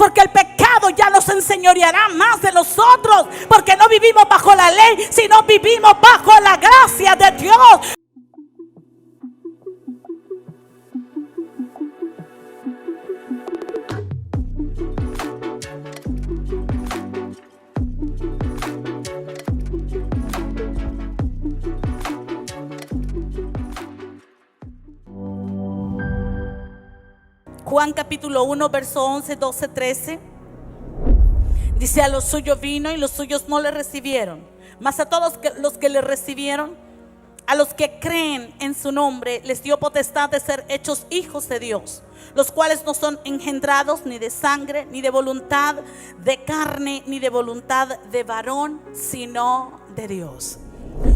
porque el pecado ya nos enseñoreará más de nosotros, porque no vivimos bajo la ley, sino vivimos bajo la gracia de Dios. Juan capítulo 1, verso 11, 12, 13. Dice: a los suyos vino y los suyos no le recibieron, mas a todos los que le recibieron, a los que creen en su nombre, les dio potestad de ser hechos hijos de Dios, los cuales no son engendrados ni de sangre, ni de voluntad de carne, ni de voluntad de varón, sino de Dios.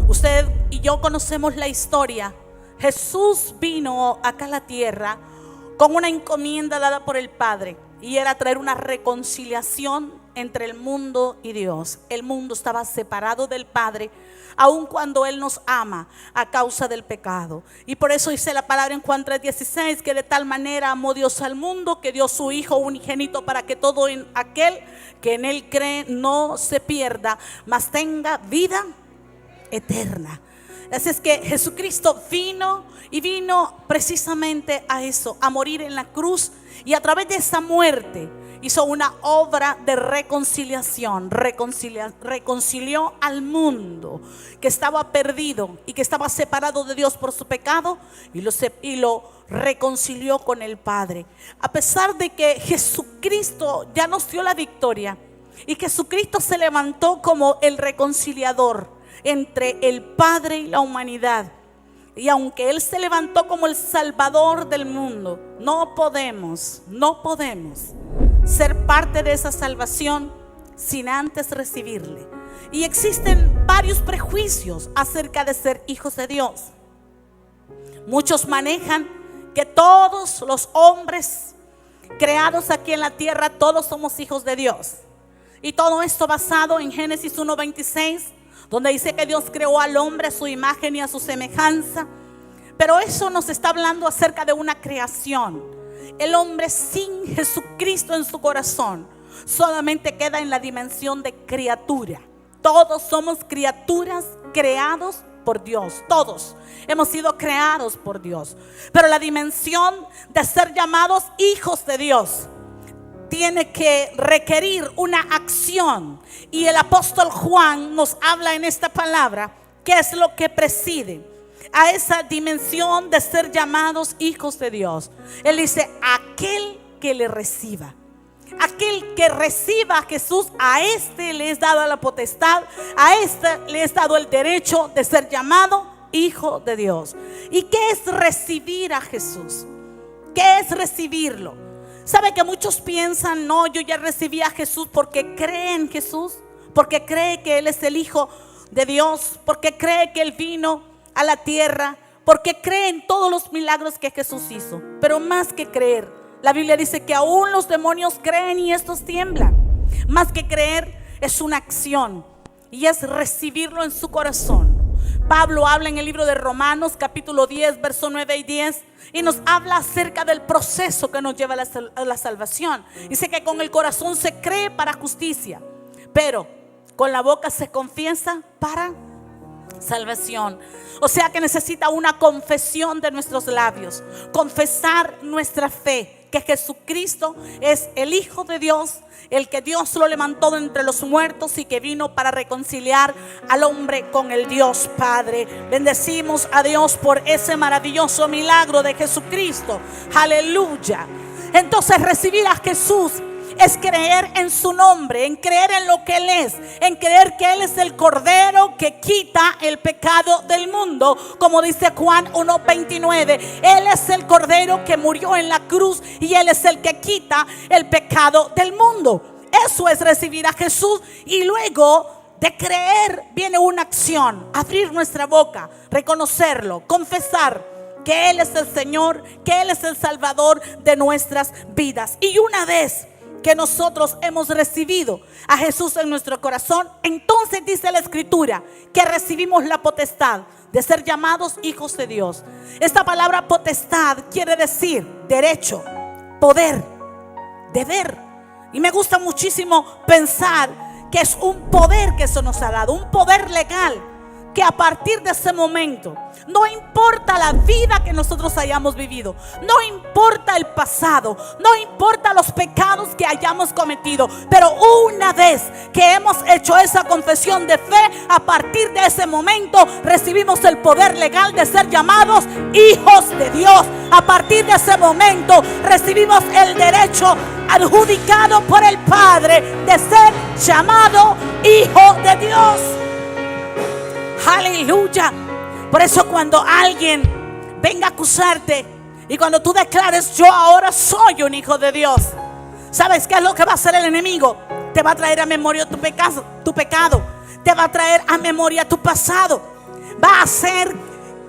Usted y yo conocemos la historia. Jesús vino acá a la tierra con una encomienda dada por el Padre, y era traer una reconciliación entre el mundo y Dios. El mundo estaba separado del Padre, aun cuando Él nos ama, a causa del pecado. Y por eso dice la palabra en Juan 3:16, que de tal manera amó Dios al mundo, que dio su Hijo unigénito, para que todo aquel que en Él cree no se pierda, mas tenga vida eterna. Así es que Jesucristo vino precisamente a eso, a morir en la cruz, y a través de esa muerte hizo una obra de reconciliación. Reconcilió al mundo que estaba perdido y que estaba separado de Dios por su pecado, y lo reconcilió con el Padre. A pesar de que Jesucristo ya nos dio la victoria, y Jesucristo se levantó como el reconciliador entre el Padre y la humanidad, y aunque Él se levantó como el Salvador del mundo, no podemos ser parte de esa salvación sin antes recibirle. Y existen varios prejuicios acerca de ser hijos de Dios. Muchos manejan que todos los hombres creados aquí en la tierra, todos somos hijos de Dios. Y todo esto basado en Génesis 1:26, donde dice que Dios creó al hombre a su imagen y a su semejanza. Pero eso nos está hablando acerca de una creación. El hombre sin Jesucristo en su corazón solamente queda en la dimensión de criatura. Todos somos criaturas creados por Dios. Todos hemos sido creados por Dios. Pero la dimensión de ser llamados hijos de Dios tiene que requerir una acción. Y el apóstol Juan nos habla en esta palabra qué es lo que preside a esa dimensión de ser llamados hijos de Dios. Él dice: aquel que le reciba. Aquel que reciba a Jesús, a este le es dada la potestad, a este le es dado el derecho de ser llamado hijo de Dios. ¿Y qué es recibir a Jesús? ¿Qué es recibirlo? ¿Sabe que muchos piensan: no, yo ya recibí a Jesús porque cree en Jesús, porque cree que Él es el Hijo de Dios, porque cree que Él vino a la tierra, porque cree en todos los milagros que Jesús hizo? Pero más que creer, la Biblia dice que aún los demonios creen y estos tiemblan. Más que creer, es una acción, y es recibirlo en su corazón. Pablo habla en el libro de Romanos capítulo 10, verso 9 y 10, y nos habla acerca del proceso que nos lleva a la salvación. Dice que con el corazón se cree para justicia, pero con la boca se confiesa para salvación. O sea que necesita una confesión de nuestros labios, confesar nuestra fe, que Jesucristo es el Hijo de Dios, el que Dios lo levantó de entre los muertos y que vino para reconciliar al hombre con el Dios Padre. Bendecimos a Dios por ese maravilloso milagro de Jesucristo. Aleluya. Entonces, recibir a Jesús es creer en su nombre, en creer en lo que Él es, en creer que Él es el Cordero que quita el pecado del mundo, como dice Juan 1:29. Él es el Cordero que murió en la cruz y Él es el que quita el pecado del mundo. Eso es recibir a Jesús. Y luego de creer viene una acción: abrir nuestra boca, reconocerlo, confesar que Él es el Señor, que Él es el Salvador de nuestras vidas. Y una vez que nosotros hemos recibido a Jesús en nuestro corazón, entonces dice la Escritura que recibimos la potestad de ser llamados hijos de Dios. Esta palabra potestad quiere decir derecho, poder, deber. Y me gusta muchísimo pensar que es un poder que se nos ha dado, un poder legal, que a partir de ese momento, no importa la vida que nosotros hayamos vivido, no importa el pasado, no importa los pecados que hayamos cometido, pero una vez que hemos hecho esa confesión de fe, a partir de ese momento recibimos el poder legal de ser llamados hijos de Dios. A partir de ese momento recibimos el derecho adjudicado por el Padre de ser llamado hijo de Dios. Aleluya. Por eso cuando alguien venga a acusarte y cuando tú declares: yo ahora soy un hijo de Dios, ¿sabes qué es lo que va a hacer el enemigo? Te va a traer a memoria tu pecado, te va a traer a memoria tu pasado, va a hacer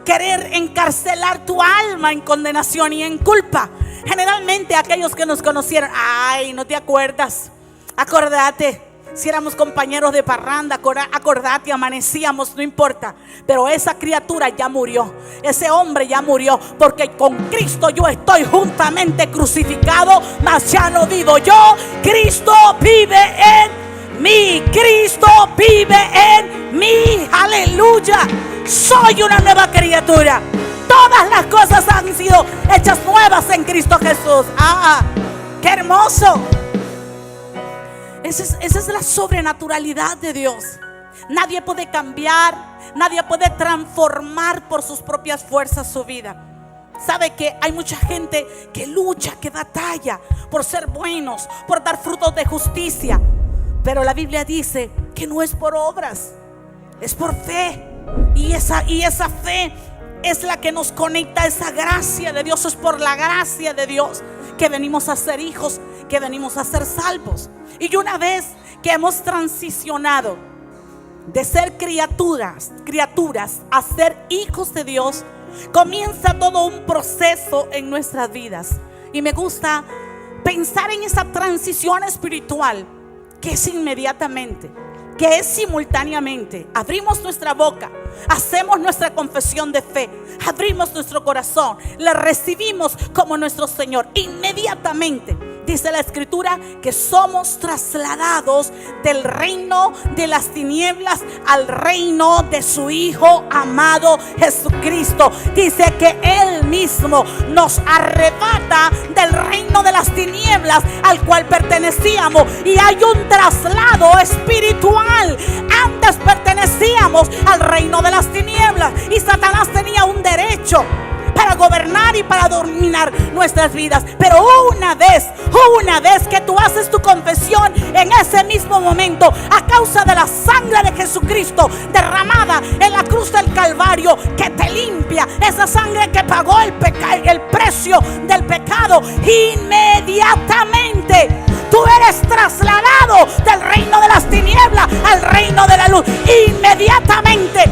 querer encarcelar tu alma en condenación y en culpa. Generalmente aquellos que nos conocieron: ay, ¿no te acuerdas? Acordate, si éramos compañeros de parranda, acordate, amanecíamos, no importa. Pero esa criatura ya murió, ese hombre ya murió, porque con Cristo yo estoy juntamente crucificado, mas ya no vivo yo, Cristo vive en mí, Cristo vive en mí. Aleluya. Soy una nueva criatura. Todas las cosas han sido hechas nuevas en Cristo Jesús. ¡Ah! ¡Qué hermoso! Esa es la sobrenaturalidad de Dios. Nadie puede cambiar, nadie puede transformar por sus propias fuerzas su vida. Sabe que hay mucha gente que lucha, que batalla por ser buenos, por dar frutos de justicia. Pero la Biblia dice que no es por obras, es por fe. Y esa fe es la que nos conecta a esa gracia de Dios. Es por la gracia de Dios que venimos a ser hijos, que venimos a ser salvos. Y una vez que hemos transicionado de ser criaturas a ser hijos de Dios, comienza todo un proceso en nuestras vidas. Y me gusta pensar en esa transición espiritual, que es inmediatamente, que es simultáneamente. Abrimos nuestra boca, hacemos nuestra confesión de fe, abrimos nuestro corazón, le recibimos como nuestro Señor. Inmediatamente dice la Escritura que somos trasladados del reino de las tinieblas al reino de su Hijo amado Jesucristo. Dice que Él mismo nos arrebata del reino de las tinieblas al cual pertenecíamos, y hay un traslado espiritual. Antes pertenecíamos al reino de las tinieblas y Satanás tenía un derecho para gobernar y para dominar nuestras vidas. Pero una vez que tú haces tu confesión, en ese mismo momento, a causa de la sangre de Jesucristo derramada en la cruz del Calvario, que te limpia, esa sangre que pagó el precio del pecado, inmediatamente tú eres trasladado del reino de las tinieblas al reino de la luz. Inmediatamente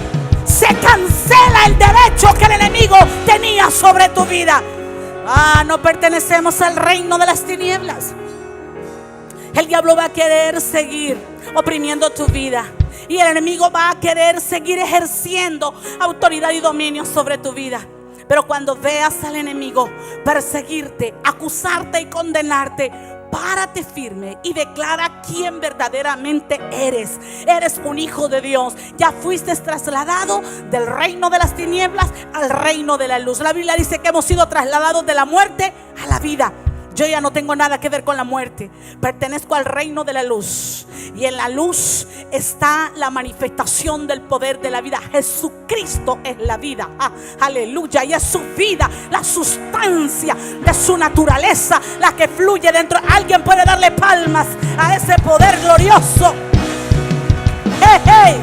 se cancela el derecho que el enemigo tenía sobre tu vida. No pertenecemos al reino de las tinieblas. El diablo va a querer seguir oprimiendo tu vida, y el enemigo va a querer seguir ejerciendo autoridad y dominio sobre tu vida. Pero cuando veas al enemigo perseguirte, acusarte y condenarte, párate firme y declara quién verdaderamente eres. Eres un hijo de Dios. Ya fuiste trasladado del reino de las tinieblas al reino de la luz. La Biblia dice que hemos sido trasladados de la muerte a la vida. Yo ya no tengo nada que ver con la muerte. Pertenezco al reino de la luz, y en la luz está la manifestación del poder de la vida. Jesucristo es la vida. Aleluya. Y es su vida, la sustancia de su naturaleza, la que fluye dentro. Alguien puede darle palmas a ese poder glorioso. Hey.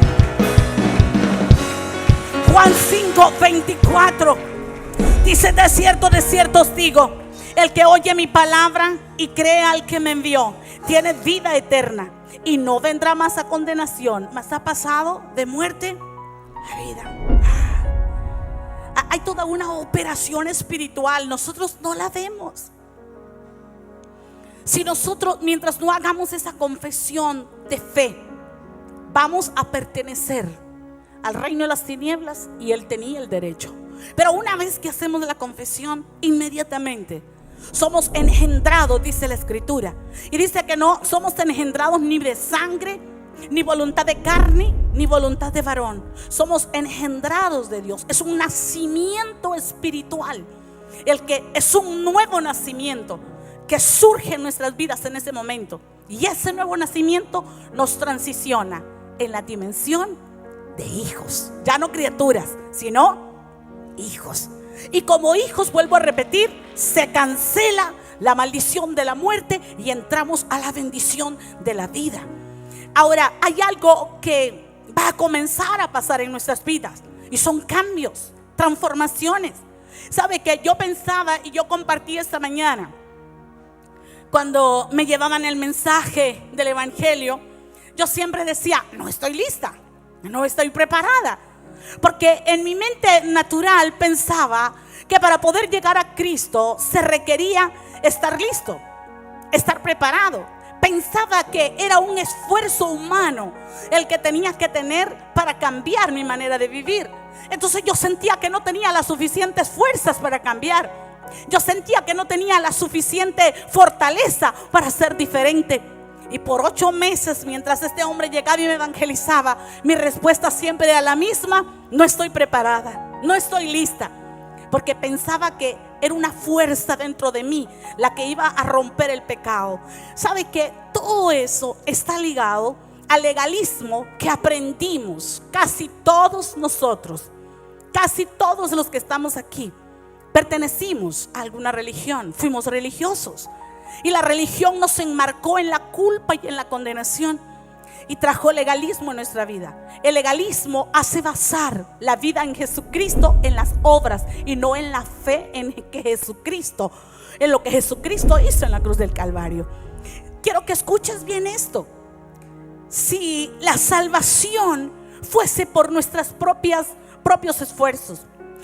Juan 5:24 dice: de cierto os digo, el que oye mi palabra y cree al que me envió tiene vida eterna, y no vendrá más a condenación, mas ha pasado de muerte a vida. Hay toda una operación espiritual, nosotros no la vemos. Si nosotros, mientras no hagamos esa confesión de fe, vamos a pertenecer al reino de las tinieblas, y él tenía el derecho. Pero una vez que hacemos la confesión, inmediatamente Somos engendrados, dice la Escritura. Y dice que no somos engendrados ni de sangre, ni voluntad de carne, ni voluntad de varón. Somos engendrados de Dios. Es un nacimiento espiritual. El que es un nuevo nacimiento que surge en nuestras vidas en ese momento. Y ese nuevo nacimiento nos transiciona en la dimensión de hijos. Ya no criaturas, sino hijos. Y como hijos, vuelvo a repetir, se cancela la maldición de la muerte y entramos a la bendición de la vida. Ahora, hay algo que va a comenzar a pasar en nuestras vidas y son cambios, transformaciones. ¿Sabe que yo pensaba y yo compartí esta mañana cuando me llevaban el mensaje del evangelio? Yo siempre decía, no estoy lista, no estoy preparada, porque en mi mente natural pensaba que para poder llegar a Cristo se requería estar listo, estar preparado. Pensaba que era un esfuerzo humano el que tenía que tener para cambiar mi manera de vivir. Entonces yo sentía que no tenía las suficientes fuerzas para cambiar. Yo sentía que no tenía la suficiente fortaleza para ser diferente. Y por 8 meses, mientras este hombre llegaba y me evangelizaba, mi respuesta siempre era la misma: no estoy preparada, no estoy lista. Porque pensaba que era una fuerza dentro de mí la que iba a romper el pecado. ¿Sabe que todo eso está ligado al legalismo que aprendimos? Casi todos nosotros, casi todos los que estamos aquí, pertenecimos a alguna religión, fuimos religiosos. Y la religión nos enmarcó en la culpa y en la condenación y trajo legalismo en nuestra vida. El legalismo hace basar la vida en Jesucristo en las obras y no en la fe en lo que Jesucristo hizo en la cruz del Calvario. Quiero que escuches bien esto. Si la salvación fuese por nuestros propios esfuerzos,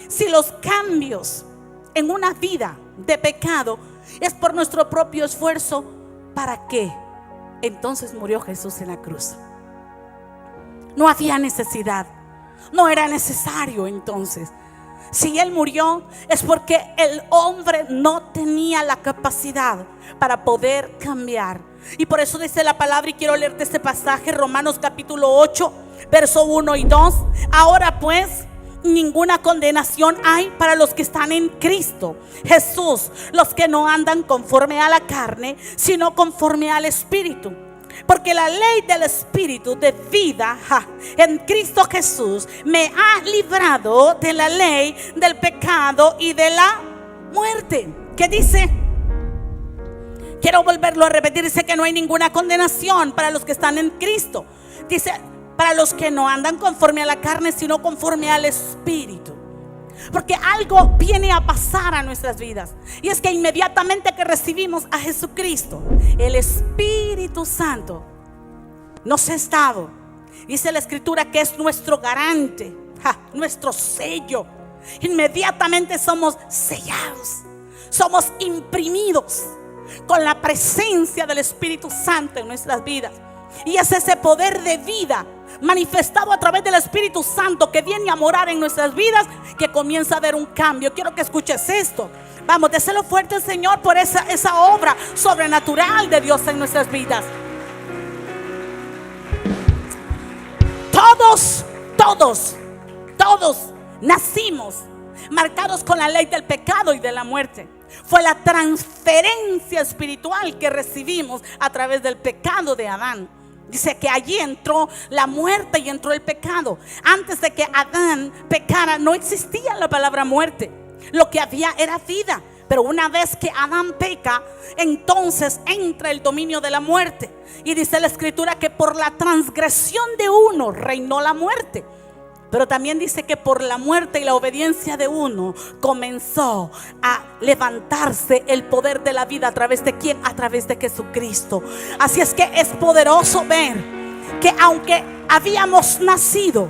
si los cambios en una vida de pecado es por nuestro propio esfuerzo, ¿para qué entonces murió Jesús en la cruz? No había necesidad, no era necesario. Entonces, si Él murió, es porque el hombre no tenía la capacidad para poder cambiar. Y por eso dice la palabra, y quiero leerte este pasaje, Romanos capítulo 8, verso 1 y 2. Ahora pues, ninguna condenación hay para los que están en Cristo Jesús, los que no andan conforme a la carne, sino conforme al Espíritu. Porque la ley del Espíritu de vida en Cristo Jesús me ha librado de la ley del pecado y de la muerte. ¿Qué dice? Quiero volverlo a repetir. Dice que no hay ninguna condenación para los que están en Cristo. Dice, para los que no andan conforme a la carne, sino conforme al Espíritu. Porque algo viene a pasar a nuestras vidas, y es que inmediatamente que recibimos a Jesucristo, el Espíritu Santo nos ha estado. Dice la Escritura que es nuestro garante, nuestro sello. Inmediatamente somos sellados, somos imprimidos con la presencia del Espíritu Santo en nuestras vidas. Y es ese poder de vida manifestado a través del Espíritu Santo que viene a morar en nuestras vidas que comienza a haber un cambio. Quiero que escuches esto. Vamos, déselo fuerte al Señor por esa obra sobrenatural de Dios en nuestras vidas. Todos nacimos marcados con la ley del pecado y de la muerte. Fue la transferencia espiritual que recibimos a través del pecado de Adán. Dice que allí entró la muerte y entró el pecado. Antes de que Adán pecara, no existía la palabra muerte. Lo que había era vida. Pero una vez que Adán peca, entonces entra el dominio de la muerte. Y dice la Escritura que por la transgresión de uno reinó la muerte. Pero también dice que por la muerte y la obediencia de uno comenzó a levantarse el poder de la vida. ¿A través de quién? A través de Jesucristo. Así es que es poderoso ver que aunque habíamos nacido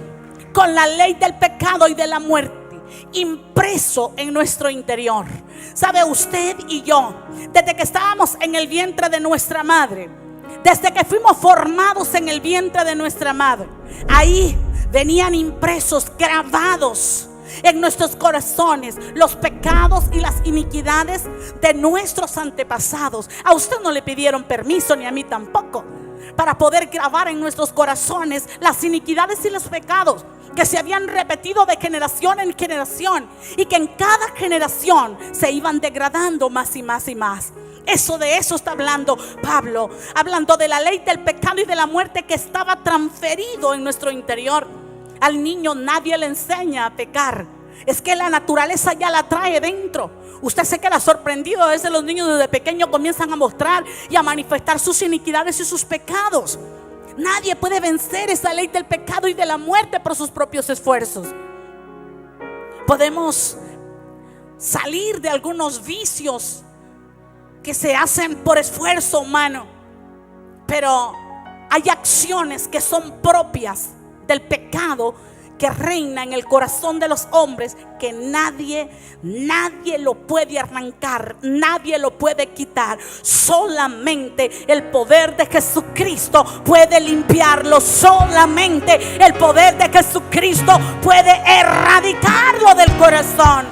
con la ley del pecado y de la muerte impreso en nuestro interior, sabe usted y yo, desde que estábamos en el vientre de nuestra madre, desde que fuimos formados en el vientre de nuestra madre, ahí venían impresos, grabados en nuestros corazones los pecados y las iniquidades de nuestros antepasados. A usted no le pidieron permiso, ni a mí tampoco, para poder grabar en nuestros corazones las iniquidades y los pecados que se habían repetido de generación en generación, y que en cada generación se iban degradando más y más y más. De eso está hablando Pablo, hablando de la ley del pecado y de la muerte que estaba transferido en nuestro interior. Al niño nadie le enseña a pecar, es que la naturaleza ya la trae dentro. Usted se queda sorprendido, a veces los niños desde pequeños comienzan a mostrar y a manifestar sus iniquidades y sus pecados. Nadie puede vencer esa ley del pecado y de la muerte por sus propios esfuerzos. Podemos salir de algunos vicios que se hacen por esfuerzo humano, pero hay acciones que son propias del pecado que reina en el corazón de los hombres, que nadie lo puede arrancar, nadie lo puede quitar. Solamente el poder de Jesucristo puede limpiarlo. Solamente el poder de Jesucristo puede erradicarlo del corazón.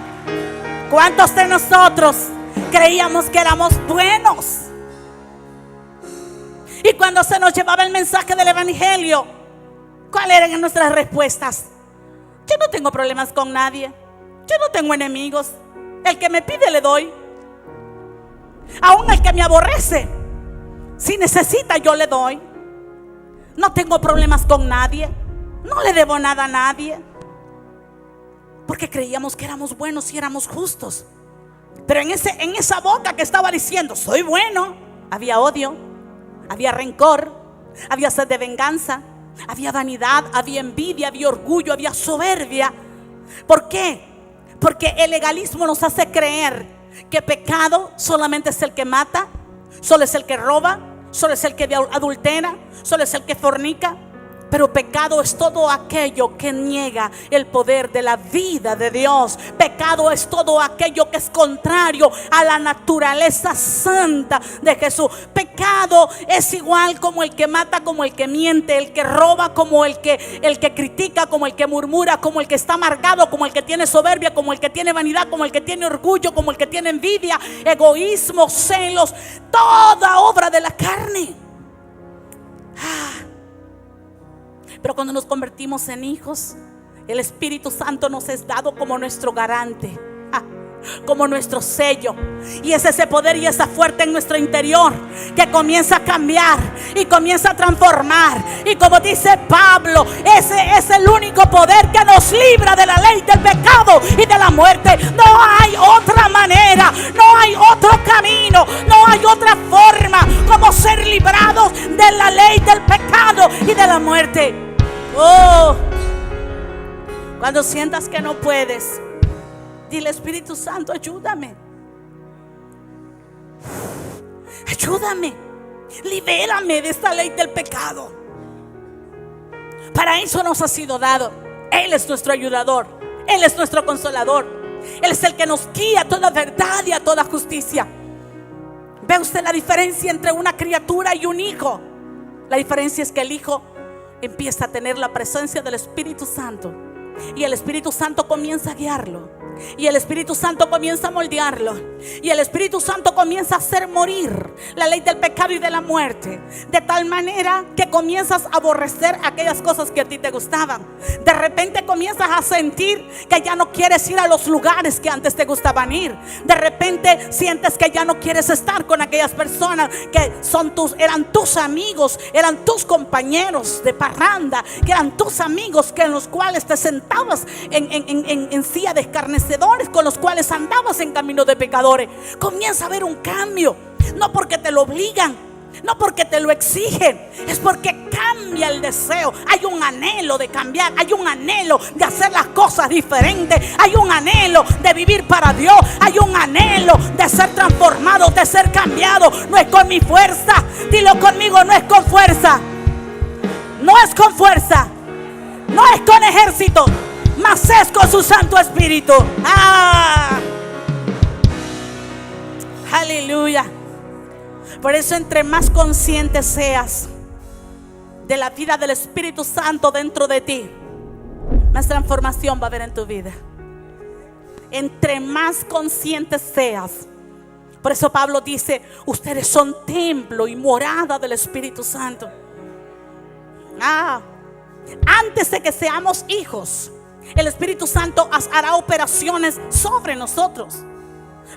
¿Cuántos de nosotros creíamos que éramos buenos? Y cuando se nos llevaba el mensaje del evangelio, ¿cuáles eran nuestras respuestas? Yo no tengo problemas con nadie, yo no tengo enemigos. El que me pide le doy. Aún el que me aborrece, si necesita yo le doy. No tengo problemas con nadie, no le debo nada a nadie, porque creíamos que éramos buenos y éramos justos. Pero en esa boca que estaba diciendo soy bueno, había odio, había rencor, había sed de venganza, había vanidad, había envidia, había orgullo, había soberbia. ¿Por qué? Porque el legalismo nos hace creer que pecado solamente es el que mata, solo es el que roba, solo es el que adultera, solo es el que fornica. Pero pecado es todo aquello que niega el poder de la vida de Dios. Pecado es todo aquello que es contrario a la naturaleza santa de Jesús. Pecado es igual como el que mata, como el que miente, el que roba, como el que critica, como el que murmura, como el que está amargado, como el que tiene soberbia, como el que tiene vanidad, como el que tiene orgullo, como el que tiene envidia, egoísmo, celos, toda obra de la carne. Pero cuando nos convertimos en hijos, el Espíritu Santo nos es dado como nuestro garante, como nuestro sello. Y es ese poder y esa fuerza en nuestro interior que comienza a cambiar y comienza a transformar. Y como dice Pablo, ese es el único poder que nos libra de la ley del pecado y de la muerte. No hay otra manera, no hay otro camino, no hay otra forma como ser librados de la ley del pecado y de la muerte. Cuando sientas que no puedes, dile: Espíritu Santo, ayúdame, ayúdame, libérame de esta ley del pecado. Para eso nos ha sido dado. Él es nuestro ayudador, Él es nuestro consolador, Él es el que nos guía a toda verdad y a toda justicia. ¿Ve usted la diferencia entre una criatura y un hijo? La diferencia es que el hijo empieza a tener la presencia del Espíritu Santo, y el Espíritu Santo comienza a guiarlo, y el Espíritu Santo comienza a moldearlo, y el Espíritu Santo comienza a hacer morir la ley del pecado y de la muerte, de tal manera que comienzas a aborrecer aquellas cosas que a ti te gustaban. De repente comienzas a sentir que ya no quieres ir a los lugares que antes te gustaban ir. De repente sientes que ya no quieres estar con aquellas personas que eran tus amigos, eran tus compañeros de parranda, que eran tus amigos, que en los cuales te sentabas en silla de escarnecedores, con los cuales andabas en camino de pecadores. Comienza a haber un cambio, no porque te lo obligan, no porque te lo exigen, es porque cambia el deseo. Hay un anhelo de cambiar, hay un anhelo de hacer las cosas diferentes, hay un anhelo de vivir para Dios, hay un anhelo de ser transformado, de ser cambiado. No es con mi fuerza, dilo conmigo: no es con fuerza, no es con fuerza, no es con ejército, mas es con su Santo Espíritu. Aleluya. Por eso, entre más consciente seas de la vida del Espíritu Santo dentro de ti, más transformación va a haber en tu vida. entre más conscientes seas. Por eso Pablo dice: ustedes son templo y morada del Espíritu Santo. Antes de que seamos hijos, el Espíritu Santo hará operaciones sobre nosotros,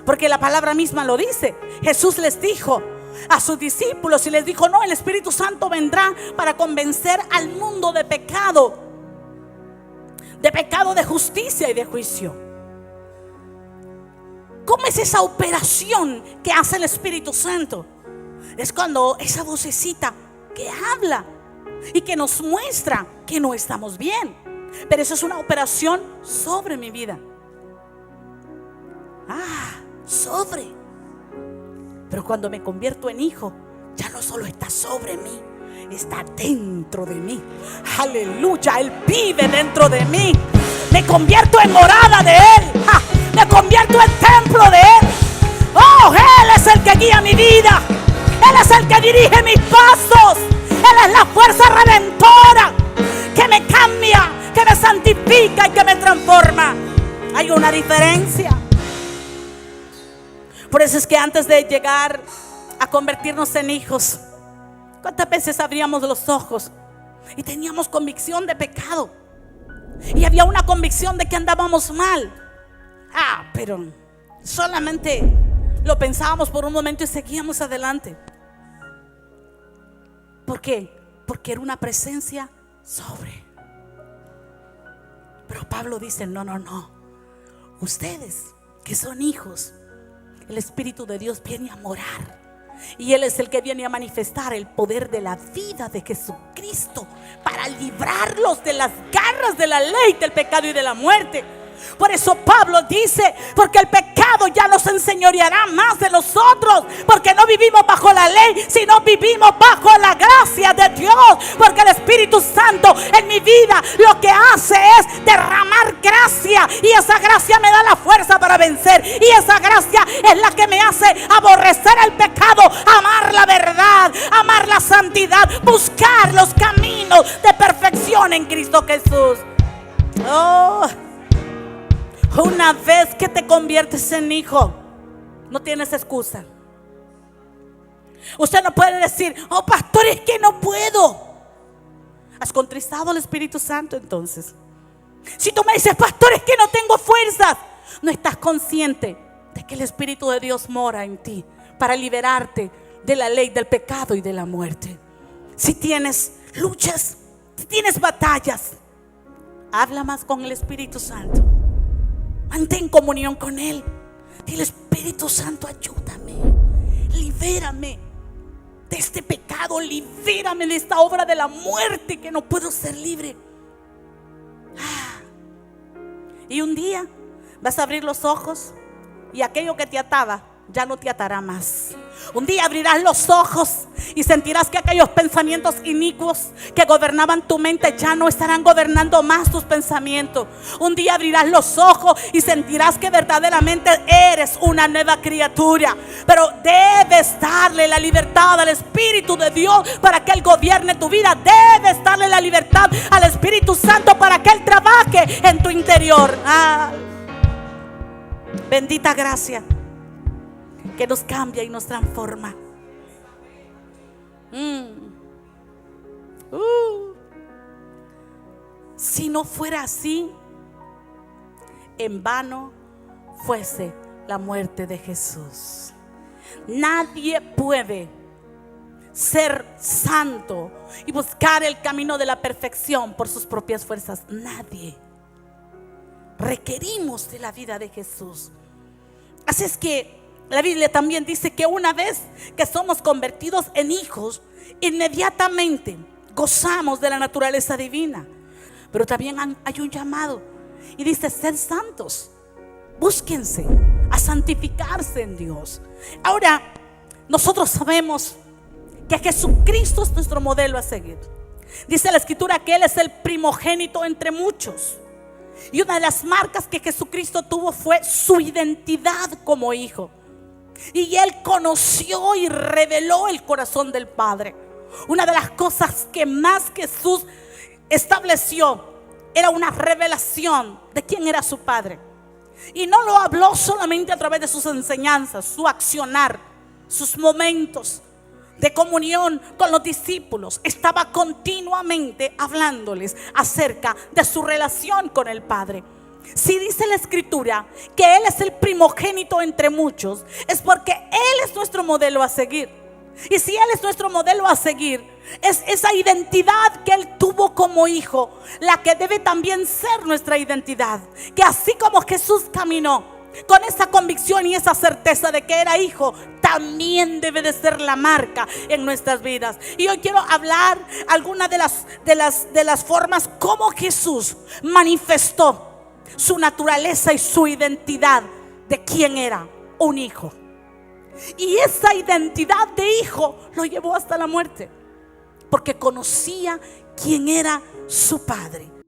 porque la palabra misma lo dice. Jesús les dijo a sus discípulos y les dijo: no, el Espíritu Santo vendrá para convencer al mundo de pecado, de justicia y de juicio. ¿Cómo es esa operación que hace el Espíritu Santo? Es cuando esa vocecita que habla y que nos muestra que no estamos bien. Pero eso es una operación sobre mi vida. Sobre. Pero cuando me convierto en hijo, ya no solo está sobre mí, está dentro de mí. Aleluya, Él vive dentro de mí. Me convierto en morada de Él. Me convierto en templo de Él. Él es el que guía mi vida. Él es el que dirige mis pasos. Él es la fuerza redentora que me cambia, que me santifica y que me transforma. Hay una diferencia. Por eso es que antes de llegar a convertirnos en hijos, ¿cuántas veces abríamos los ojos y teníamos convicción de pecado? Y había una convicción de que andábamos mal. Pero solamente lo pensábamos por un momento y seguíamos adelante. ¿Por qué? Porque era una presencia sobre. Pero Pablo dice: no. Ustedes que son hijos, el Espíritu de Dios viene a morar. Y Él es el que viene a manifestar el poder de la vida de Jesucristo para librarlos de las garras de la ley, del pecado y de la muerte. Por eso Pablo dice: porque el pecado ya nos enseñoreará más de nosotros, porque no vivimos bajo la ley, sino vivimos bajo la gracia de Dios. Porque el Espíritu Santo en mi vida lo que hace es derramar gracia, y esa gracia me da la fuerza para vencer, y esa gracia es la que me hace aborrecer el pecado, amar la verdad, amar la santidad, buscar los caminos de perfección en Cristo Jesús. Una vez que te conviertes en hijo, no tienes excusa. Usted no puede decir: pastor, es que no puedo. ¿Has contristado al Espíritu Santo entonces? Si tú me dices: pastor, es que no tengo fuerzas, no estás consciente de que el Espíritu de Dios mora en ti para liberarte de la ley del pecado y de la muerte. Si tienes luchas, si tienes batallas, habla más con el Espíritu Santo. Mantén comunión con Él. Dile: Espíritu Santo, ayúdame, libérame de este pecado, libérame de esta obra de la muerte que no puedo ser libre. Y un día vas a abrir los ojos y aquello que te ataba ya no te atará más. Un día abrirás los ojos y sentirás que aquellos pensamientos inicuos que gobernaban tu mente ya no estarán gobernando más tus pensamientos. Un día abrirás los ojos y sentirás que verdaderamente eres una nueva criatura. Pero debes darle la libertad al Espíritu de Dios para que Él gobierne tu vida. Debes darle la libertad al Espíritu Santo para que Él trabaje en tu interior. Bendita gracia que nos cambia y nos transforma. Si no fuera así, en vano fuese la muerte de Jesús. Nadie puede ser santo y buscar el camino de la perfección por sus propias fuerzas. Nadie. Requerimos de la vida de Jesús. Así es que la Biblia también dice que una vez que somos convertidos en hijos, inmediatamente gozamos de la naturaleza divina. Pero también hay un llamado y dice: sed santos, búsquense a santificarse en Dios. Ahora, nosotros sabemos que Jesucristo es nuestro modelo a seguir. Dice la Escritura que Él es el primogénito entre muchos. Y una de las marcas que Jesucristo tuvo fue su identidad como hijo. Y Él conoció y reveló el corazón del Padre. Una de las cosas que más Jesús estableció era una revelación de quién era su Padre. Y no lo habló solamente a través de sus enseñanzas, su accionar, sus momentos de comunión con los discípulos. Estaba continuamente hablándoles acerca de su relación con el Padre. Si dice la Escritura que Él es el primogénito entre muchos, es porque Él es nuestro modelo a seguir. Y si Él es nuestro modelo a seguir, es esa identidad que Él tuvo como hijo la que debe también ser nuestra identidad. Que así como Jesús caminó con esa convicción y esa certeza de que era hijo, también debe de ser la marca en nuestras vidas. Y hoy quiero hablar algunas de las formas como Jesús manifestó su naturaleza y su identidad de quién era, un hijo. Y esa identidad de hijo lo llevó hasta la muerte, porque conocía quién era su padre.